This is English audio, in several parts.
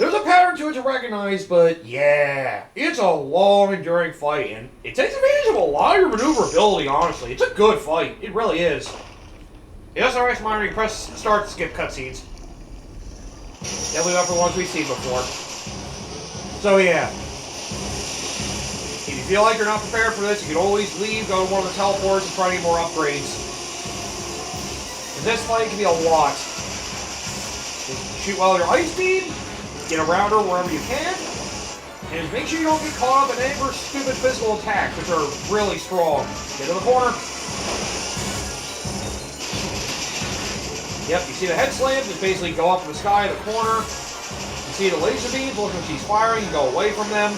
There's a pattern to it to recognize, but yeah, it's a long, enduring fight, and it takes advantage of a lot of your maneuverability, honestly. It's a good fight. It really is. It doesn't always mind when you press start to skip cutscenes. Definitely up for the ones we've seen before. So yeah. If you feel like you're not prepared for this, you can always leave, go to one of the teleports, and try to get more upgrades. And this fight can be a lot. Just shoot while you're ice beam, get around her wherever you can, and make sure you don't get caught up in any of her stupid physical attacks, which are really strong. Get to the corner. Yep, you see the head slam, just basically go up in the sky in the corner. You see the laser beams, look when she's firing, you go away from them.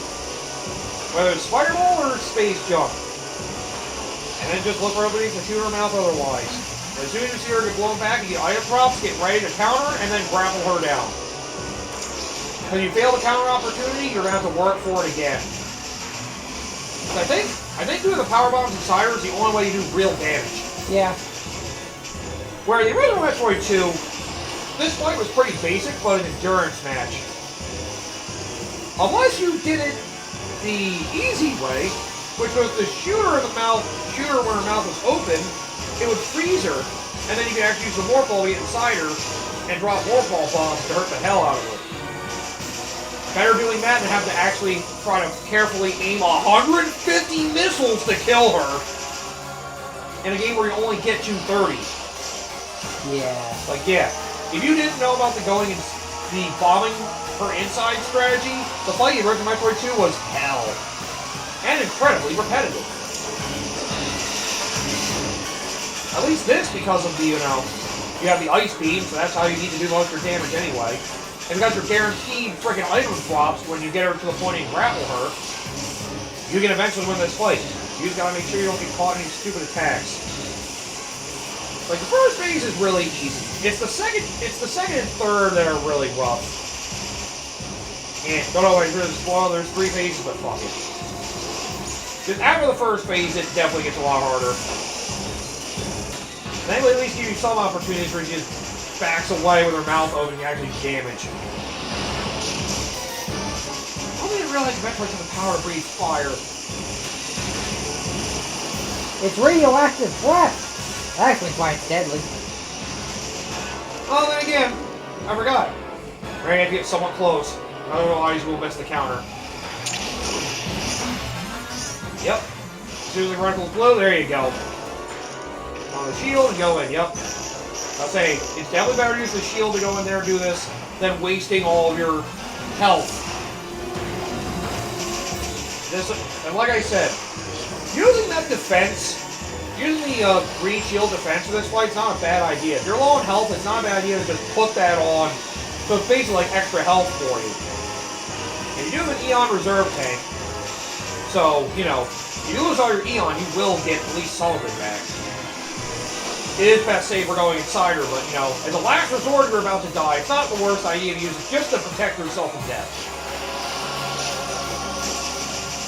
Whether it's Spider-Ball or Space Jump. And then just look right underneath and shoot her mouth otherwise. As soon as you see her get blown back, you get item drops, get ready to counter, and then grapple her down. When you fail the counter opportunity, you're going to have to work for it again. So I think doing the power bombs inside her is the only way you do real damage. Yeah. Where the original Metroid 2, this fight was pretty basic, but an endurance match. Unless you did it the easy way, which was to shoot her in the mouth, shoot her when her mouth was open, it would freeze her, and then you could actually use the morph ball to get inside her and drop morph ball bombs to hurt the hell out of her. Better doing that than have to actually try to carefully aim 150 missiles to kill her in a game where you only get 230. Yeah. Like, yeah. If you didn't know about the bombing her inside strategy, the fight in original Metroid 2 was hell. And incredibly repetitive. At least this, because of the, you have the ice beam, so that's how you need to do most of your damage anyway. And because you're guaranteed freaking item drops when you get her to the point and grapple her, you can eventually win this fight. You just gotta make sure you don't get caught in any stupid attacks. Like, the first phase is really easy. It's the second and third that are really rough. And don't know why here's a spoiler, there's 3 phases, but fuck it. Just after the first phase, it definitely gets a lot harder. Then they at least give you some opportunities where she just backs away with her mouth open and you actually damage. I didn't realize Metroid had the power to breathe fire. It's radioactive breath. Actually, quite deadly. Oh, then again, I forgot. We're gonna have to get somewhat close. Otherwise, we'll miss the counter. Yep. As soon as the reticle's blue, there you go. On the shield and go in, yep. I'll say, it's definitely better to use the shield to go in there and do this than wasting all of your health. And like I said, using that defense, using the green shield defense for this fight is not a bad idea. If you're low on health, it's not a bad idea to just put that on. So it's basically like extra health for you. And you do have an Eon reserve tank. So, if you lose all your Eon, you will get at least some of it back. It is best safe for going inside her, but, as a last resort, you're about to die. It's not the worst idea to use it just to protect yourself from death.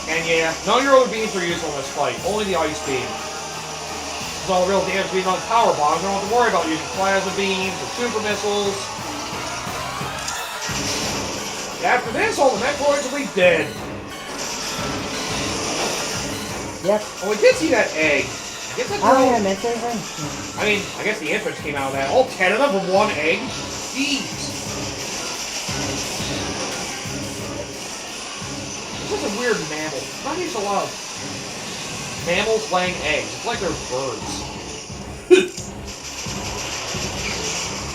And yeah, none of your other beams are useful in this fight. Only the ice beam. It's all the real damage being on the power bombs. You don't have to worry about using plasma beams or super missiles. After this, all the Metroids will be dead. Yep. Oh, we did see that egg. I guess that's yeah, Metroid. I mean, I guess the entrance came out of that. All 10 of them from one egg? Jeez. This is a weird mammal. Not used to a lot of mammals laying eggs. It's like they're birds.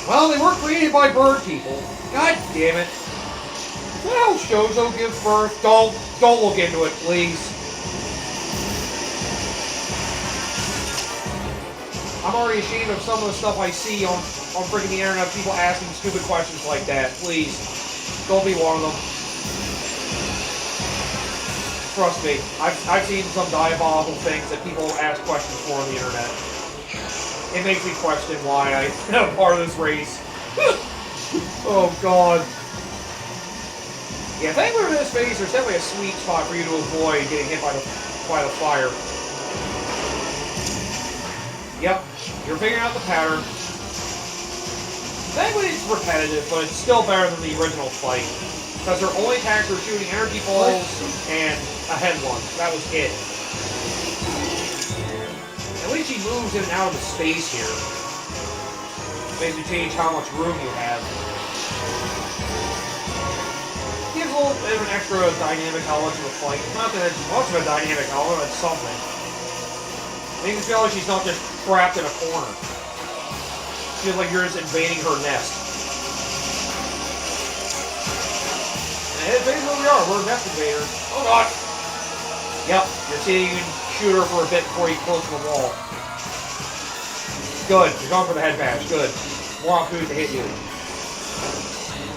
Well, they were created by bird people. God damn it. Is that how Shoujo gives birth? Don't look into it, please. I'm already ashamed of some of the stuff I see on freaking the internet, people asking stupid questions like that. Please, don't be one of them. Trust me, I've seen some diabolical things that people ask questions for on the internet. It makes me question why I'm part of this race. Oh god. Yeah, thankfully for this phase, there's definitely a sweet spot for you to avoid getting hit by the fire. Yep, you're figuring out the pattern. Thankfully, it's repetitive, but it's still better than the original fight. Because her only attacks were shooting energy balls and a head lunge. That was it. At least she moves in and out of the space here. Makes you change how much room you have. Gives a little bit of an extra dynamic element to the fight. Not that it's much of a dynamic element, it's something. Makes you feel like she's not just trapped in a corner. Feels like you're just invading her nest. And it's basically what we are. We're nest invaders. Oh god! Yep, you're seeing you can shoot her for a bit before you close the wall. Good. You're going for the head bash. Good. More opportunities to hit you.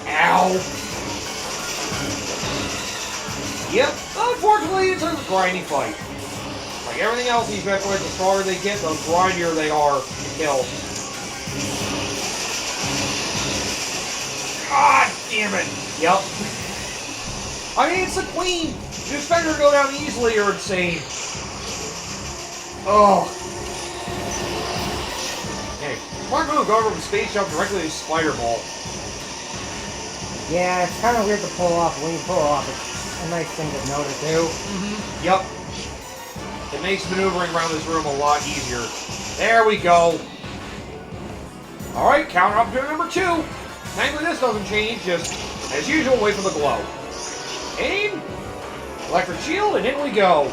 Ow! Yep. Unfortunately, it's a grinding fight. Like everything else in these Metroids, the stronger they get, the grindier they are to kill. God damn it! Yep. I mean, it's the Queen! You expect her to go down easily or insane. Oh. Okay. Smart move, go over from space jump directly to Spider Ball. Yeah, it's kind of weird to pull off. When you pull it off, it's a nice thing to know to do. Mm-hmm. Yep. It makes maneuvering around this room a lot easier. There we go. Alright, counter opportunity number 2. Thankfully this doesn't change, just, as usual, wait for the glow. Aim, electric shield, and in we go.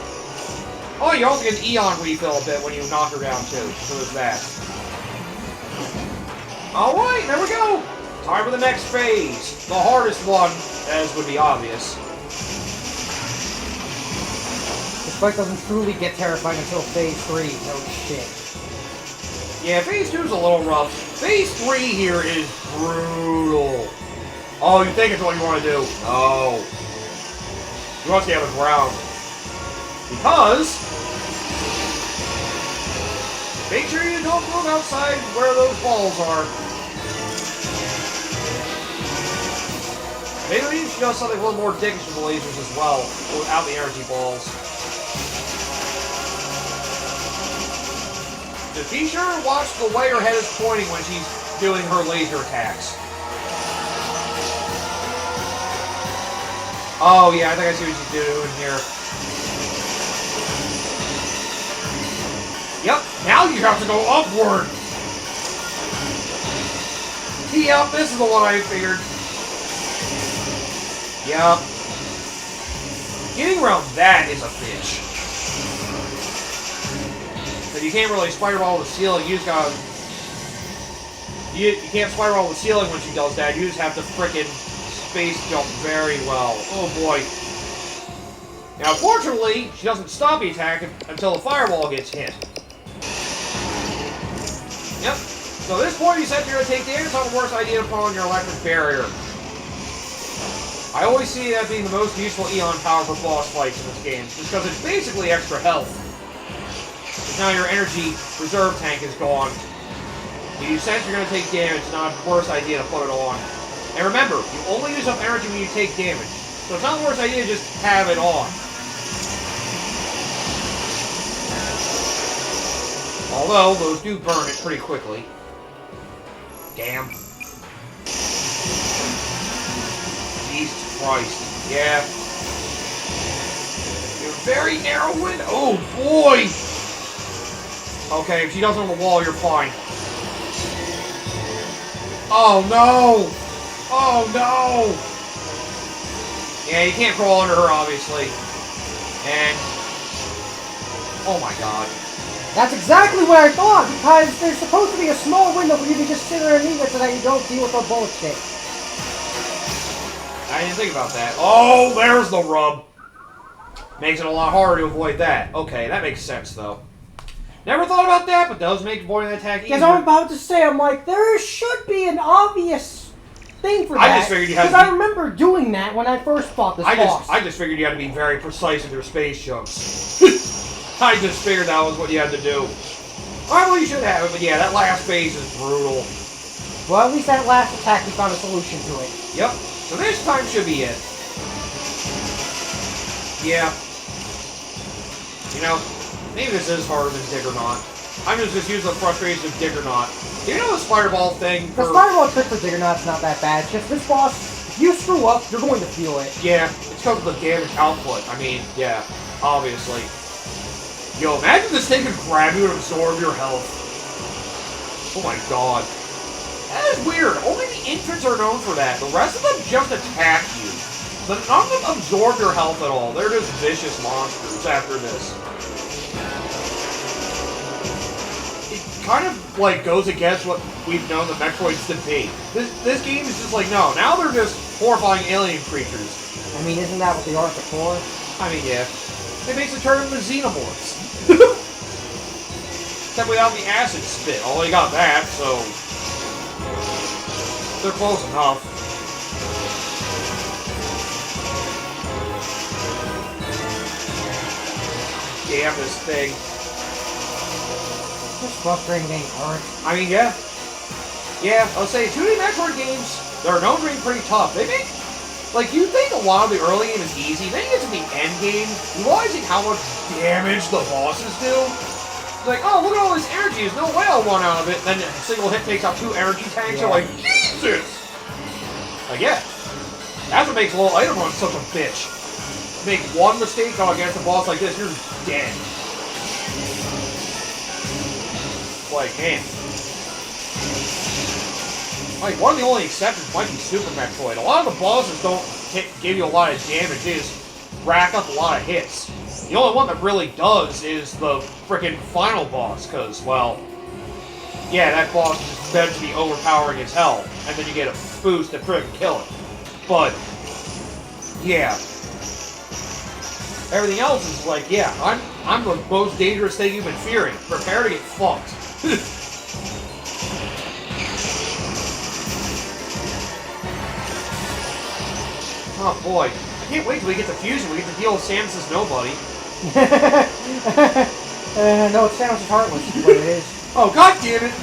Oh, you also get an Eon refill a bit when you knock her down too, so there's that. Alright, there we go. Time for the next phase. The hardest one, as would be obvious. This fight doesn't truly get terrifying until phase 3. No shit. Yeah, phase 2 is a little rough. Phase 3 here is brutal. Oh, you think it's what you want to do? No. You want to stay on the ground. Because... make sure you don't move outside where those balls are. Maybe she does something a little more dickish with the lasers as well, without the energy balls. Just be sure to watch the way her head is pointing when she's doing her laser attacks. Oh yeah, I think I see what she's doing here. Yep, now you have to go upward! Yep, this is the one I figured. Yep. Getting around that is a bitch. But you can't really spiral the ceiling, you just gotta... You can't spiral the ceiling when she does that, you just have to frickin' space jump very well. Oh boy. Now, fortunately, she doesn't stop the attack until the fireball gets hit. Yep. So at this point, you said you're going to take damage. It's not the worst idea to put on your electric barrier. I always see that being the most useful Eon power for boss fights in this game, just because it's basically extra health. Because now your energy reserve tank is gone. You sense you're going to take damage, it's not the worst idea to put it on. And remember, you only use up energy when you take damage. So it's not the worst idea to just have it on. Although, those do burn it pretty quickly. Damn. Jesus Christ. Yeah. You're very narrow window. Oh, boy! Okay, if she does it on the wall, you're fine. Oh, no! Oh, no! Yeah, you can't crawl under her, obviously. And... oh, my God. That's exactly what I thought, because there's supposed to be a small window where you can just sit underneath it so that you don't deal with the bullet shit. I didn't think about that. Oh, there's the rub. Makes it a lot harder to avoid that. Okay, that makes sense, though. Never thought about that, but does make avoiding the attack easier. Because I'm about to say, I'm like, there should be an obvious thing for that. I just figured you had to because I remember doing that when I first fought this boss. I just figured you had to be very precise with your space jumps. I just figured that was what you had to do. Alright, well, you should have it, but yeah, that last phase is brutal. Well, at least that last attack, we found a solution to it. Yep. So this time should be it. Yeah. You know, maybe this is harder than Dig or Not. I'm just using the frustration of Dig or Not. You know the Fireball thing? The Fireball trick for Juggernaut's not that bad. It's just this boss, if you screw up, you're going to feel it. Yeah, it's because of the damage output. I mean, yeah, obviously. Yo, imagine this thing could grab you and absorb your health. Oh my god. That is weird. Only the infants are known for that. The rest of them just attack you. But none of them absorb your health at all. They're just vicious monsters after this. It kind of, like, goes against what we've known the Metroids to be. This game is just like, no, now they're just horrifying alien creatures. I mean, isn't that what they are at the core? I mean, yeah. They basically turn them into xenomorphs. Except without the acid spit. Although you got that, so... they're close enough. Damn this thing. It's frustrating getting hurt. I mean, yeah. Yeah, I'll say 2D Metroid games, they're known for being pretty tough. They make... like, you think a lot of the early game is easy, then you get to the end game, realizing how much damage the bosses do. It's like, oh, look at all this energy, there's no way I'll run out of it. Then a single hit takes out 2 energy tanks, Yeah. you're like, Jesus! Like, yeah. That's what makes low item run such a bitch. Make one mistake against a boss like this, you're dead. Like, man. Like, one of the only exceptions might be Super Metroid. A lot of the bosses don't give you a lot of damage, they just rack up a lot of hits. The only one that really does is the frickin' final boss, because, well, yeah, that boss is meant to be overpowering as hell, and then you get a boost to frickin' kill it. But, yeah. Everything else is like, yeah, I'm the most dangerous thing you've been fearing. Prepare to get fucked. Oh boy, I can't wait till we get to Fusion. We get to deal with Samus's nobody. No, it's Samus's Heartless, is what it is. Oh, god damn it!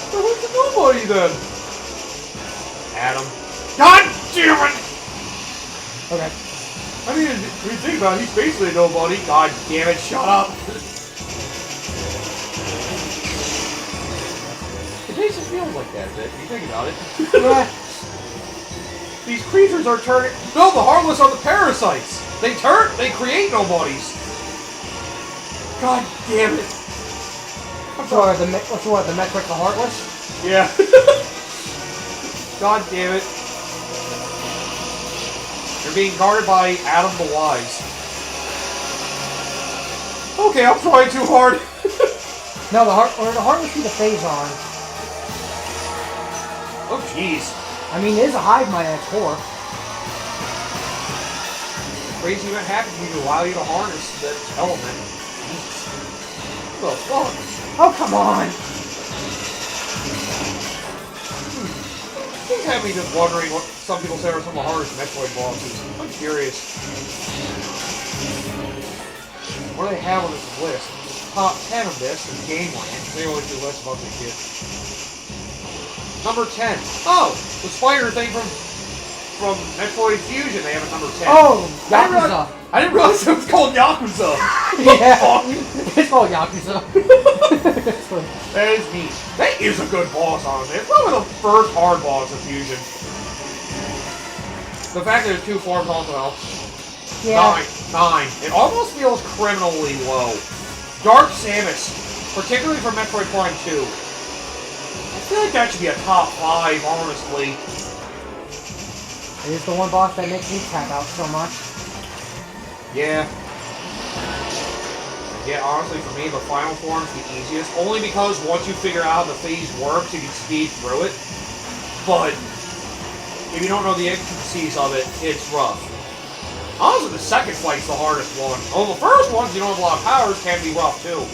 So who's the nobody then? Adam. God damn it! Okay. I mean, if you think about it, he's basically a nobody. God damn it, shut up! It basically feels like that a bit, if you think about it. Yeah. These creatures are turning... No, the Heartless are the parasites! They create nobodies! God damn it! So are the Metroid the Heartless? Yeah. God damn it. You're being guarded by Adam the Wise. Okay, I'm trying too hard. No, the Heartless be the Phazon. Oh, jeez. I mean, it is a hive mind at its core. Crazy event happened to you to allow you to harness that element. Jesus. What the fuck? Oh, come on! Things have me just wondering what some people say are some of the hardest Metroid bosses. I'm curious. What do they have on this list? Top 10 of this is Gameland. They always do lists about this shit. Number 10. Oh! The spider thing from Metroid Fusion. They have a number 10. Oh! Yakuza! I didn't realize it was called Yakuza! Yeah! It's called Yakuza. That is neat. That is a good boss, honestly. It's probably the first hard boss of Fusion. The fact that there's 2 forms also helps. Yeah. 9. It almost feels criminally low. Dark Samus, particularly for Metroid Prime 2. I feel like that should be a top 5, honestly. It is the one boss that makes me tap out so much. Yeah. Yeah, honestly, for me, the final form's the easiest. Only because once you figure out how the phase works, you can speed through it. But if you don't know the intricacies of it, it's rough. Honestly, the second fight's the hardest one. Oh, the first ones, you don't have a lot of powers, can be rough, too.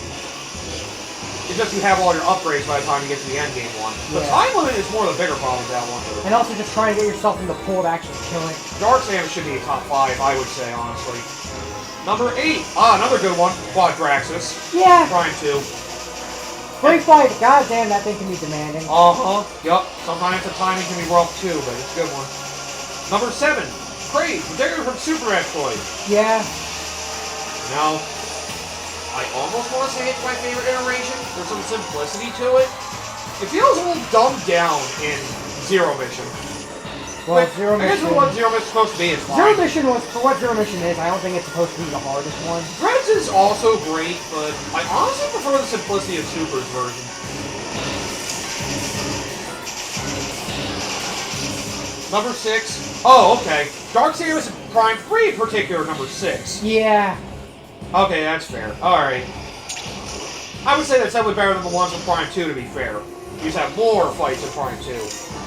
It's just you have all your upgrades by the time you get to the endgame one. The time limit is more the bigger problem with that one, too. And also just trying to get yourself in the pool to actually kill it. Dark Samus should be a top 5, I would say, honestly. Number 8. Ah, another good one. Quadraxis. Yeah. Prime 2. Great fight. Goddamn, that thing can be demanding. Uh-huh. Yup. Sometimes the timing can be rough, too, but it's a good one. Number 7. Praise, particularly from Super Metroid. Yeah. No. I almost want to say it's my favorite iteration. There's some simplicity to it. It feels a little dumbed down in Zero Mission. Well, But Zero I guess Mission... for what Zero Mission's supposed to be, it's fine. Zero Mission was, for what Zero Mission is, I don't think it's supposed to be the hardest one. Dreads is also great, but I honestly prefer the simplicity of Super's version. Number 6. Oh, okay. Dark Samus Prime 3 in particular, number 6. Yeah. Okay, that's fair. Alright. I would say that's definitely better than the ones in Prime 2, to be fair. You just have more fights in Prime 2.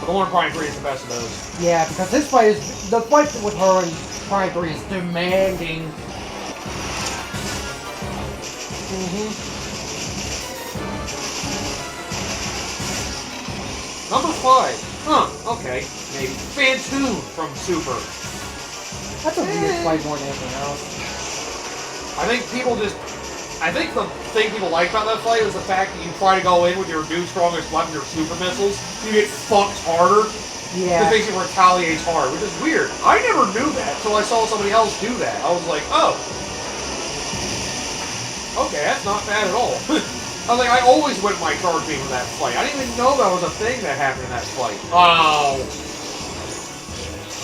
But the one in Prime 3 is the best of those. Yeah, because this fight is... The fight with her in Prime 3 is demanding. Number 5. Huh, okay. Maybe. Phantoon from Super. That's a weird fight more than anything else. I think the thing people like about that fight is the fact that you try to go in with your new strongest weapon, your super missiles, you get fucked harder. Yeah. It basically retaliates hard, which is weird. I never knew that until I saw somebody else do that. I was like, oh. Okay, that's not bad at all. I was like, I always went my charge beam in that fight. I didn't even know that was a thing that happened in that fight. Oh.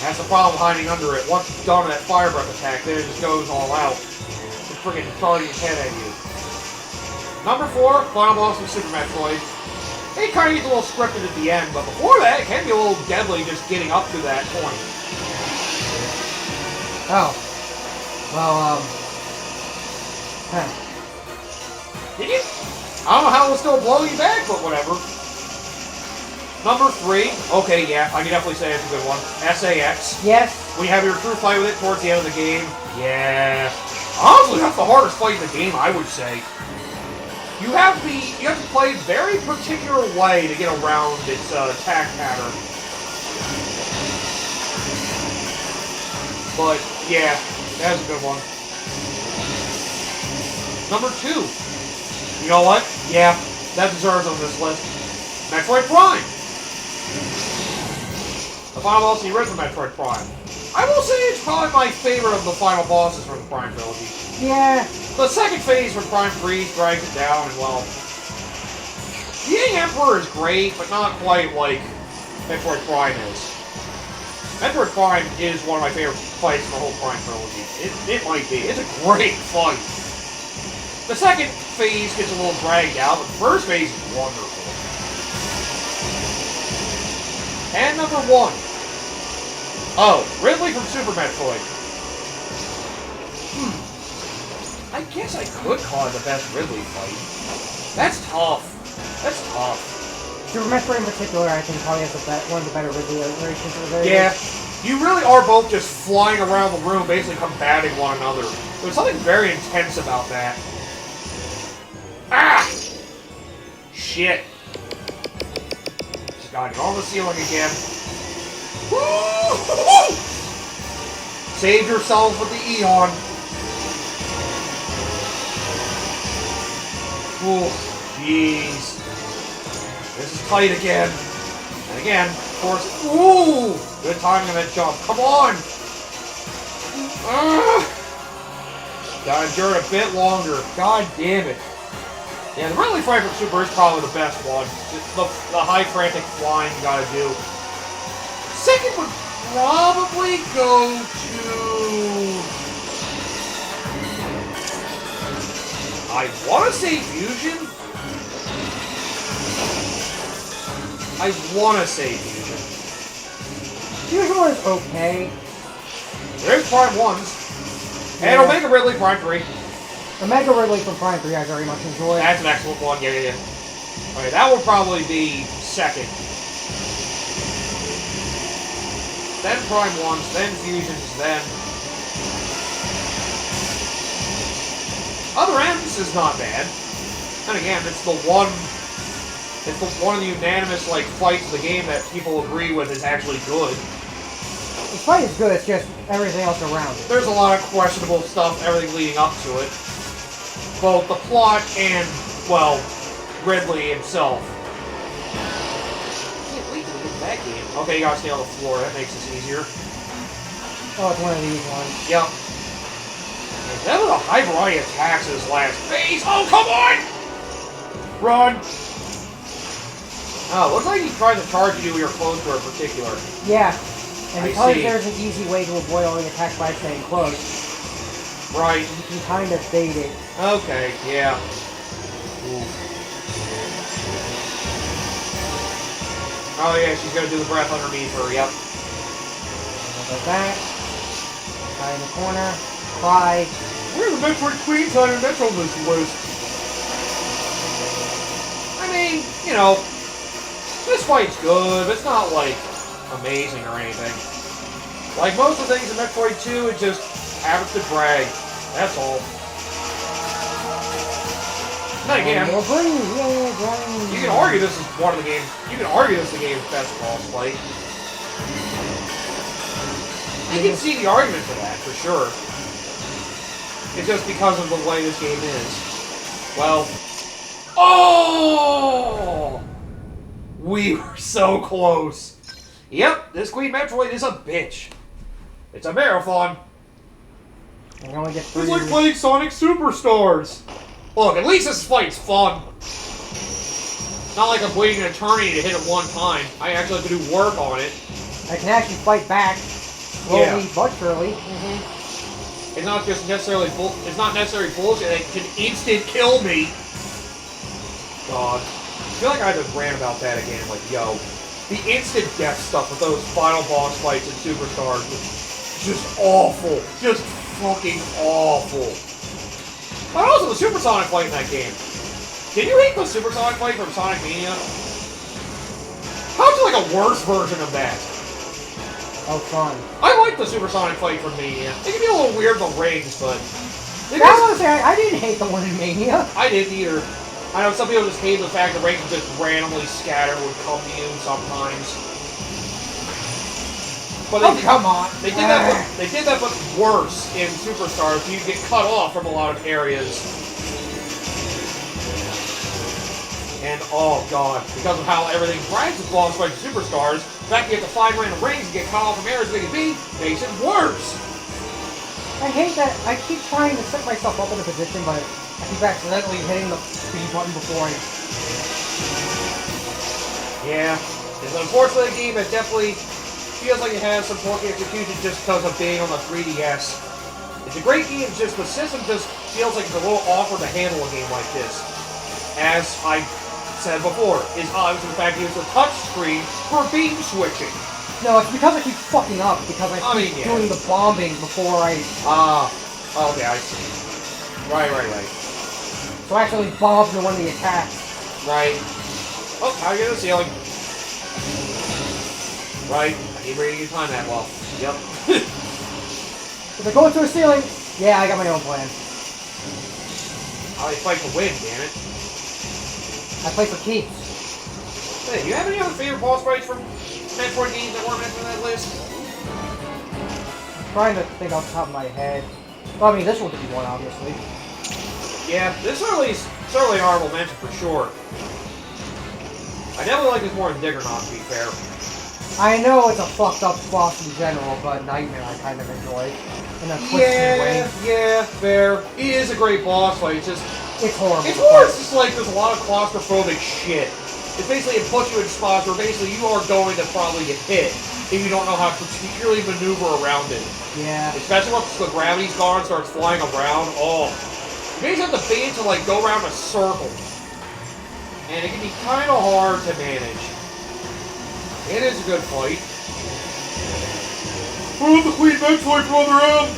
That's the problem hiding under it. Once it's done with that fire breath attack, then it just goes all out. It's freaking throwing his head at you. Number 4, final boss of Super Metroid. It kind of gets a little scripted at the end, but before that, it can be a little deadly just getting up to that point. Oh. Well, huh. Did you? I don't know how it was still blowing you back, but whatever. Number 3, okay, yeah, I can definitely say it's a good one. SAX. Yes. When you have your true fight with it towards the end of the game, yeah. Honestly, that's the hardest fight in the game, I would say. You have to play a very particular way to get around its attack pattern. But yeah, that's a good one. Number 2. You know what? Yeah, that deserves on this list. Metroid Prime. The final boss in the original Metroid Prime. I will say it's probably my favorite of the final bosses from the Prime trilogy. Yeah. The second phase from Prime 3 drags it down, and well... Being Emperor is great, but not quite like Metroid Prime is. Metroid Prime is one of my favorite fights in the whole Prime trilogy. It might be. It's a great fight. The second phase gets a little dragged out, but the first phase is wonderful. And number 1. Oh, Ridley from Super Metroid. I guess I could call it the best Ridley fight. That's tough. That's tough. Super Metroid in particular, I think, probably has one of the better Ridley iterations of the Yeah. You really are both just flying around the room, basically combating one another. There's something very intense about that. Ah! Shit. Just gotta get on the ceiling again. Woo! Save yourselves with the Eon. Ooh, jeez. This is tight again. And again, of course. Ooh! Good timing on that jump. Come on! Gotta endure it a bit longer. God damn it. Yeah, the Ridley fight from Super is probably the best one. The high frantic flying you gotta do. Second would probably go to... I want to say Fusion. I want to say Fusion. Fusion was okay. There's Prime 1s. And Yeah. Omega Ridley Prime 3. Omega Ridley from Prime 3 I very much enjoyed. That's an excellent one. Yeah. Okay, that would probably be second. Then Prime 1s, then Fusions, then... Other M's is not bad. And again, it's the one of the unanimous fights of the game that people agree with is actually good. The fight is good, it's just everything else around it. There's a lot of questionable stuff, everything leading up to it. Both the plot and, well, Ridley himself. I can't wait to get that game. Okay, you gotta stay on the floor, that makes this easier. Oh, it's one of these ones. Yep. That was a high variety of attacks in his last phase. Oh, come on! Run! Oh, looks like he tries to charge you when you're close to her in particular. Yeah. And I because see. there's an easy way to avoid all the attacks by staying close, Right. you can kind of bait it. Okay, yeah. Ooh. Oh yeah, she's gonna do the breath underneath her, yep. Like that. Try in the corner. Cry. Where are the Metroid Queens on your Metro list? I mean, you know, this fight's good, but it's not like amazing or anything. Like most of the things in Metroid 2, it just happens to drag. That's all. Then again, More brain. Yeah, brain. you can argue this is one of the games. You can argue this is the game's best boss fight. I can see the argument for that, for sure. It's just because of the way this game is. Well, oh! We were so close. Yep, this Queen Metroid is a bitch. It's a marathon. I only get 3. It's like playing Sonic Superstars. Look, at least this fight's fun. Not like I'm waiting an eternity to hit it one time. I actually have to do work on it. I can actually fight back slowly but surely. It's not just necessarily it's not necessarily bullshit. It can instant kill me. God, I feel like I have to rant about that again. Like, yo, the instant death stuff with those final boss fights in Superstars was just awful. Just fucking awful. But also the Supersonic fight in that game. Did you hate the Supersonic fight from Sonic Mania? How's it like a worse version of that? Oh, fun. I like the Supersonic fight from Mania. It can be a little weird with rings, but... I didn't hate the one in Mania. I didn't either. I know some people just hate the fact that rings just randomly scatter would come to you sometimes. But Come on. They did that, but worse in Superstars. You get cut off from a lot of areas. And oh god, because of how everything drags with boss fights in Superstars, the fact you have to find random rings and get cut off from areas they can be makes it worse. I hate that. I keep trying to set myself up in a position, but I keep accidentally hitting the B button before I... Yeah, it's unfortunately a game that definitely feels like it has some porky execution just because of being on the 3DS. It's a great game, just the system just feels like it's a little awkward to handle a game like this. As I said before, is obviously the fact you use a touch screen for beam switching. No, it's because I keep fucking up, because I keep doing the bombing before I... okay, I see. Right. So I actually bomb into one of the attacks. Right. Oh, how you get the ceiling? Right. I need reading your time that well. Yep. If I go into a ceiling, yeah, I got my own plan. I fight to win, damn it. I play for keeps. Hey, you have any other favorite boss fights from Metroid games that weren't mentioned on that list? I'm trying to think off the top of my head. Well, I mean, this one could be one, obviously. Yeah, this is certainly an honorable mention for sure. I definitely like this more than Diggernaut, to be fair. I know it's a fucked up boss in general, but Nightmare I kind of enjoy. In a twisted way. Yeah, fair. It is a great boss fight, it's just... It's horrible. It's more just like there's a lot of claustrophobic shit. It's basically, it puts you in spots where basically you are going to probably get hit if you don't know how to particularly maneuver around it. Yeah. Especially once the gravity's gone and starts flying around. Oh. You basically have to bait to like go around a circle. And it can be kind of hard to manage. It is a good fight. Oh, the Queen Metroid brother M!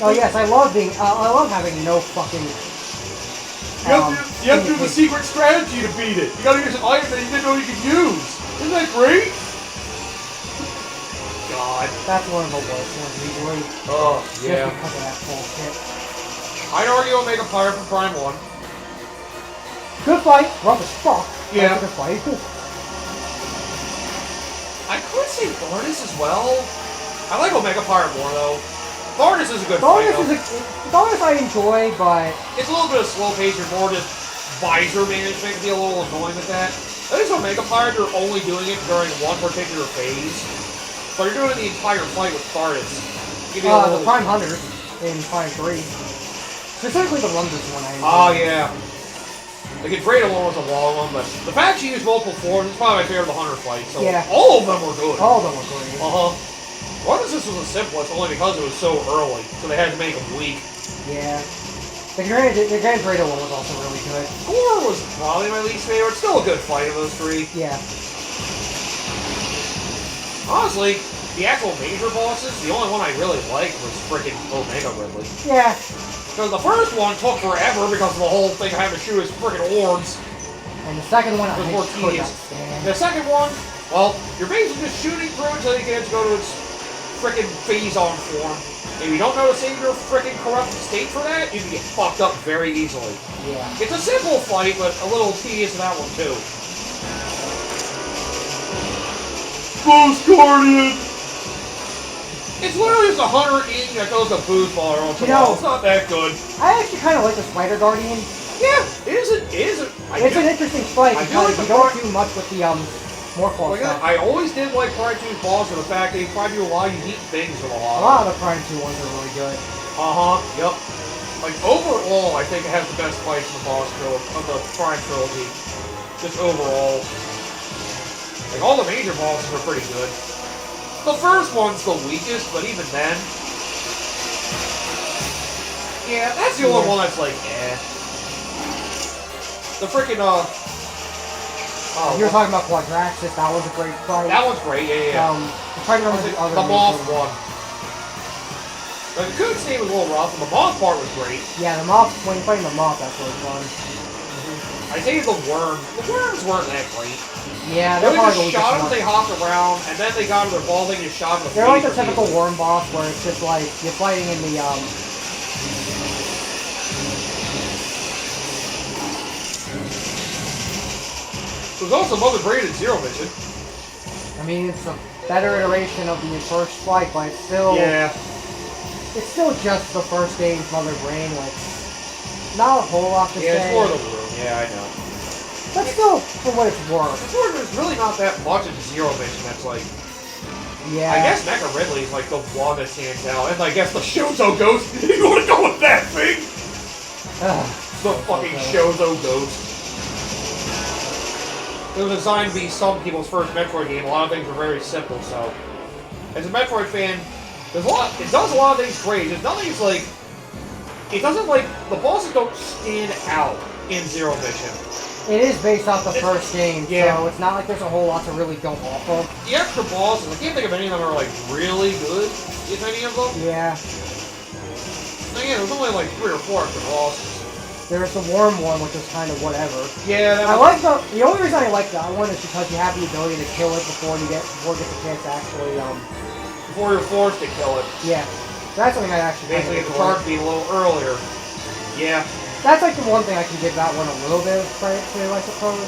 Oh yes, I love having no fucking... You have to do the secret strategy to beat it. You gotta use an item that you didn't know you could use. Isn't that great? God. That's one of the worst ones usually. Oh, yeah. Just because of that bullshit. I'd argue I'll make a Pirate from Prime 1. Good fight. Rough as fuck. Yeah. Good fight. I could say Tharnus as well. I like Omega Pirate more though. Tharnus is a good fight though. Tharnus I enjoy, but... It's a little bit of slow pace, you're more just visor management can be a little annoying with that. At least Omega Pirate, you're only doing it during one particular phase. But you're doing the entire fight with Tharnus. Give you a little... The Prime Hunters in Prime 3. Specifically the Rumbles one. Oh, yeah. The Confrado one was a long one, but the fact she used multiple forms is probably my favorite of the Hunter fight, so yeah. all of them were good. All of them were great. One of this was the simplest, only because it was so early, so they had to make them weak. Yeah. The Grand Confrado one was also really good. 4 was probably my least favorite. Still a good fight of those 3. Yeah. Honestly, the actual major bosses, the only one I really liked was freaking Omega Ridley. Yeah. Because the first one took forever because of the whole thing of having to shoot his freaking orbs. And the second one, I was more could not tedious. stand. The second one, well, you're basically just shooting through until you get to go to its freaking phase-on form. If you don't know to save your freaking corrupted state for that, you can get fucked up very easily. Yeah. It's a simple fight, but a little tedious in that one too. Boost Guardian! It's literally just a Hunter Ing that goes to boost while they're on the wall. It's not that good. I actually kind of like the Spider Guardian. Yeah, it's an interesting fight because you don't do much with the more claw stuff. I always did like Prime 2's boss for the fact they try to do a lot of unique things with a lot. A lot of the Prime 2 ones are really good. Yep. Like overall, I think it has the best fights in the boss trilogy, of the Prime trilogy. Just overall, like all the major bosses are pretty good. The first one's the weakest, but even then, yeah, that's the only one that's like, eh. The freaking you were talking about Quadraxis, that was a great fight. That one's great, yeah. I'm trying to remember the other The Moth one. Like, the Coon State was a little rough, and the Moth part was great. Yeah, the Moth, when you're fighting the Moth, that's really fun. I think the Worm. The Worms weren't that great. Yeah, they're probably just shot them, they hopped around, and then they got to their ball, they just shot them. They're like the typical Worm boss, where it's just like, you're fighting in the, There's also Mother Brain in Zero Mission. I mean, it's a better iteration of the first fight, but it's still... Yeah. It's still just the first game's Mother Brain, like... Not a whole lot to say. Yeah, it's more the room. Yeah, I know. But still, for what it's worth. There's really not that much in Zero Mission that's like... Yeah. I guess Mecha Ridley's like the one that stands out. And I guess the Shozo Ghost. You wanna go with that thing? The fucking Shozo Ghost. It was designed to be some people's first Metroid game. A lot of things were very simple, so... As a Metroid fan, there's a lot... It does a lot of things great. There's nothing that's like... It doesn't like... The bosses don't stand out in Zero Mission. It is based off the first game, yeah. So it's not like there's a whole lot to really go off of. The extra bosses, I can't think of any of them are like really good, if any of them. Yeah. Again, there's only like 3 or 4 extra bosses. There's the Worm one, which is kind of whatever. Yeah, I like the only reason I like that one is because you have the ability to kill it before you get the chance to actually before you're forced to kill it. Yeah, that's something I actually basically the charge being a little earlier. Yeah. That's like the one thing I can give that one a little bit of credit to, I suppose.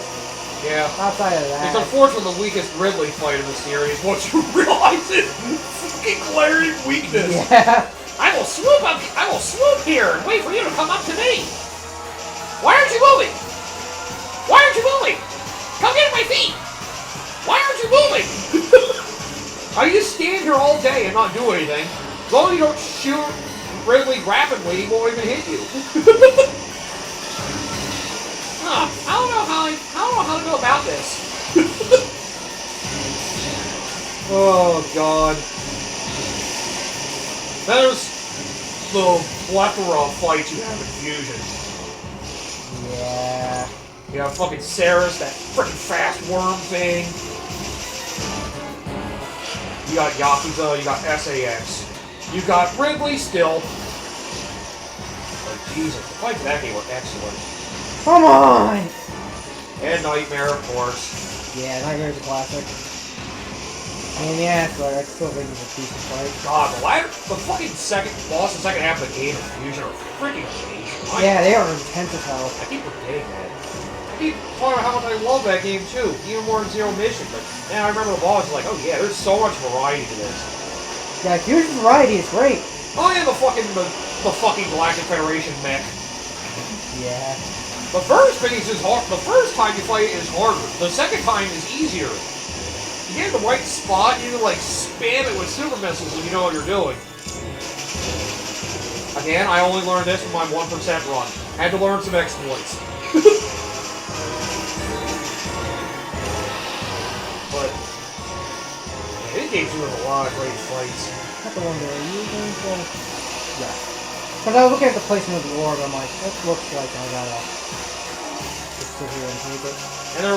Yeah. Outside of that, it's unfortunately the weakest Ridley fight in the series. Once you realize it, fucking glaring weakness. Yeah. I will swoop up. I will swoop here and wait for you to come up to me. Why aren't you moving? Why aren't you moving? Come get my feet! Why aren't you moving? I just stand here all day and not do anything. As long as you don't shoot Ridley rapidly, he won't even hit you. I don't know how to go about this. Oh God. There's the plethora of fights you have in Fusion. Yeah. You got fucking Samus, that freaking fast worm thing. You got Yakuza, you got SAX. You got Ridley still. Oh, Jesus, the fights in that game were excellent. Come on! And Nightmare, of course. Yeah, Nightmare's a classic. And yeah, but I still think it's a decent fight. God, the fucking second boss, the second half of the game in Fusion are freaking amazing. Yeah, they are intense as hell. I keep forgetting that. I keep talking about how much I love that game too, even more than Zero Mission, but now I remember the boss, like, oh yeah, there's so much variety to this. Yeah, Fusion variety is great. Oh yeah, the fucking Galactic Federation mech. Yeah. The first phase is hard. The first time you fight it is harder. The second time is easier. You get in the right spot, you can like spam it with super missiles if you know what you're doing. Again, I only learned this from my 1% run. Had to learn some exploits. But yeah, this game's doing a lot of great fights. I have to wonder, are you going to... Yeah. Because I was looking at the placement of the orb, I'm like, that looks like I gotta just sit here and take it. And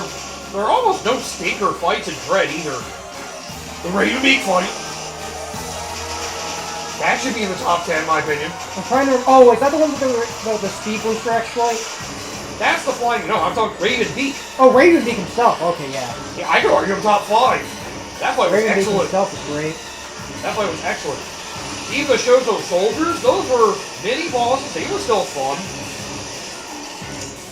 there are almost no stinker fights in Dread either. The Raven Beak fight. That should be in the top 10, in my opinion. I'm trying to... Oh, is that the one with the speed booster exploit? That's the flying... No, I'm talking Raven Beak. Oh, Raven Beak himself. Okay, yeah. Yeah, I could argue him top 5. That fight was Raven Beak excellent. himself is great. That fight was excellent. Even the Shozo soldiers, those were mini bosses. They were still fun.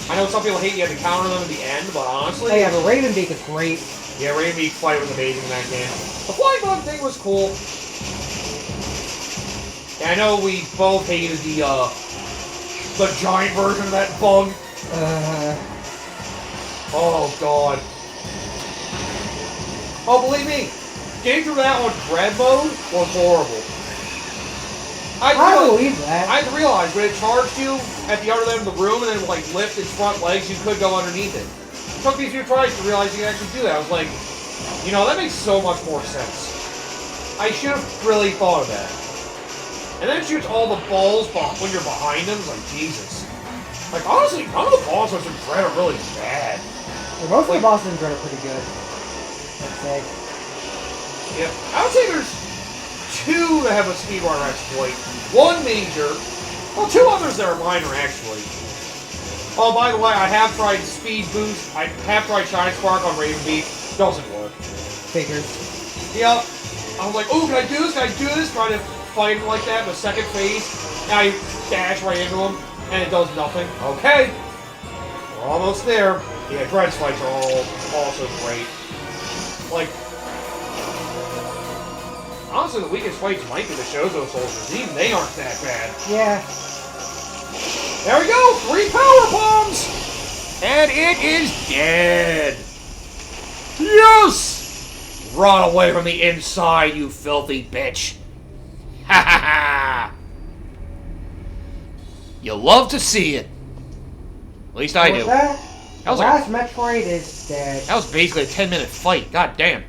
I know some people hate you had to counter them at the end, but honestly... Hey, yeah, but Raven Beak is great. Yeah, Raven Beak fight was amazing in that game. The flying bug thing was cool. And I know we both hated the giant version of that bug. Oh, God. Oh, believe me, getting through that on Dread mode was horrible. I believe that. I realized when it charged you at the other end of the room and then like lift its front legs, you could go underneath it. It took me a few tries to realize you could actually do that. I was like, you know, that makes so much more sense. I should have really thought of that. And then it shoots all the balls when you're behind them. It's like, Jesus. Like, honestly, none of the bosses in Dread are really bad. Yeah, most of the bosses in Dread are pretty good. I'd say. Yeah, I would say there's 2 that have a speedrunner exploit. 1 major. Well, 2 others that are minor, actually. Oh, by the way, I have tried Speed Boost. I have tried Shine Spark on Raven Beak. Doesn't work. Figures. Yep. I was like, oh, can I do this? Can I do this? Trying to fight him like that in the second phase. And I dash right into him, and it does nothing. Okay. We're almost there. Yeah, Dread's fights are all also great. Like, honestly, the weakest fights might be the Shozo soldiers. Even they aren't that bad. Yeah. There we go! 3 power bombs! And it is dead! Yes! Run away from the inside, you filthy bitch! Ha ha ha! You love to see it. At least I do. That That was last Metroid is dead. That was basically a 10-minute fight. God damn.